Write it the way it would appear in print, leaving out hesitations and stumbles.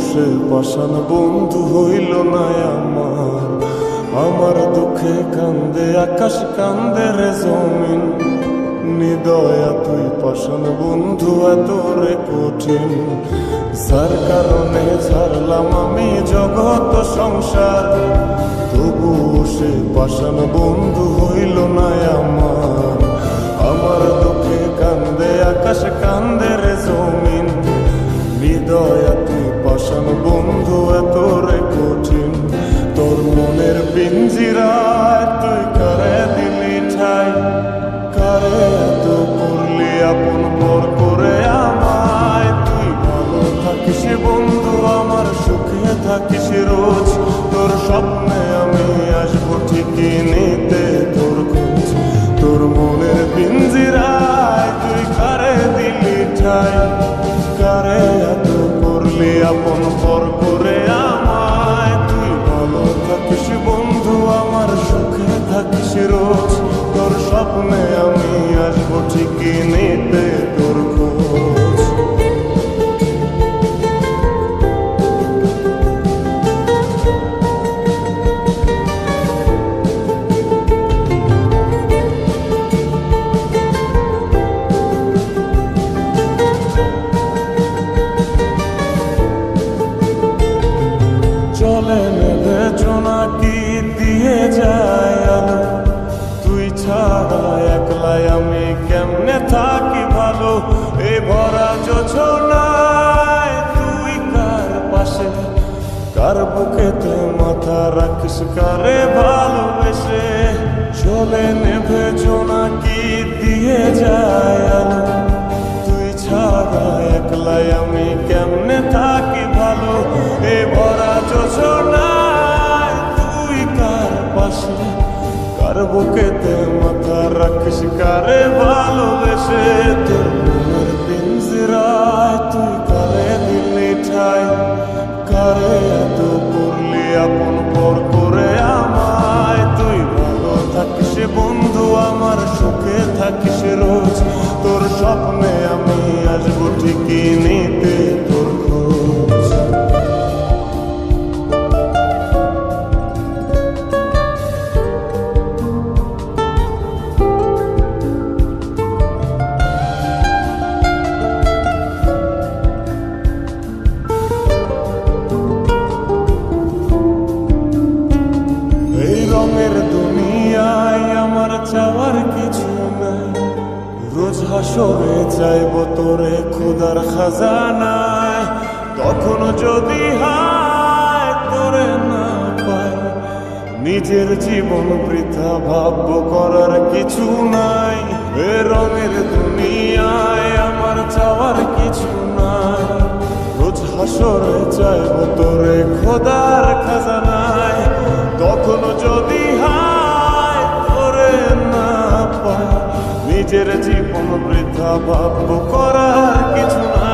সে পাষাণ বন্ধু হইল না আমার। আমার দুঃখে কান্দে আকাশ, কান্দে রে জমিন। নিদয়া তুই পাষাণ বন্ধু এত রে কঠিন। যার কারণে ছাড়লাম আমি জগৎ সংসার, তবু সে পাষাণ বন্ধু হইল না আমার। আমার দুঃখে কান্দে আকাশ, কান্দে রে জমিন। হৃদয়া তুই পাষাণ বন্ধু এত রে কঠিন। তোর মনের পিঞ্জিরায় তুই কারে দিলি ঠাই, কারে এত করলি আপন পর করে আমায়। তুই ভালো থাকিস বন্ধু আমার, সুখে থাকিস রোজ। তোর স্বপ্নে আমি আসবো ঠিকই নিতে তোর খোঁজ। তোর মনের পিঞ্জিরায় তুই কারে দিলি ঠাই, কারে এত করলি আপন পর করে আমায়। তুই ভালো থাকিস বন্ধু আমার, সুখে থাকিস রোজ। তোর স্বপ্নে আমি আসবো ঠিকই নিতে তোর খোঁজ। চলে নেবে জোনাকি দিয়ে যায় আলো, তুই ছাড়া একলাই আমি কেমনে থাকি ভালো। এ ভরা যোছনায় তুই কার পাশে, কার বুকেতে মাথা রাখিস কারে ভালোবেসে। চলে নেবে জোনাকি দিয়ে যায় আলো, তুই ছাড়া একলাই আমি কেমনে থাকি ভালো। এ ভরা যোছনায় তুই কার পাশে, কার বুকেতে মাথা রাখিস কারে ভালোবেসে। তোর মনের পিঞ্জিরায় তুই কারে দিলি ঠাই, কারে এত করলি আপন পর করে আমায়। তুই ভালো থাকিস বন্ধু আমার, সুখে থাকিস রোজ। তোর স্বপ্নে আমি আসবো ঠিকই নিতে তোর খোঁজ। এই রঙের দুনিয়ায় আমার চাওয়ার কিছু নাই। রোজ হাসরে চাইব তোরে খোদার খাজানায়। তখন যদি হায় তোরে না পাই, নিজের জীবন বৃথা ভাবব করার কিছু নাই। এ রঙের দুনিয়ায় আমার চাওয়ার কিছু নাই। রোজ হাসরে চাইব তোরে খোদার খাজানায়। তখন যদি হায় তোরে না পাই, নিজের জীবন বৃথা ভাবব করার কিছু নাই।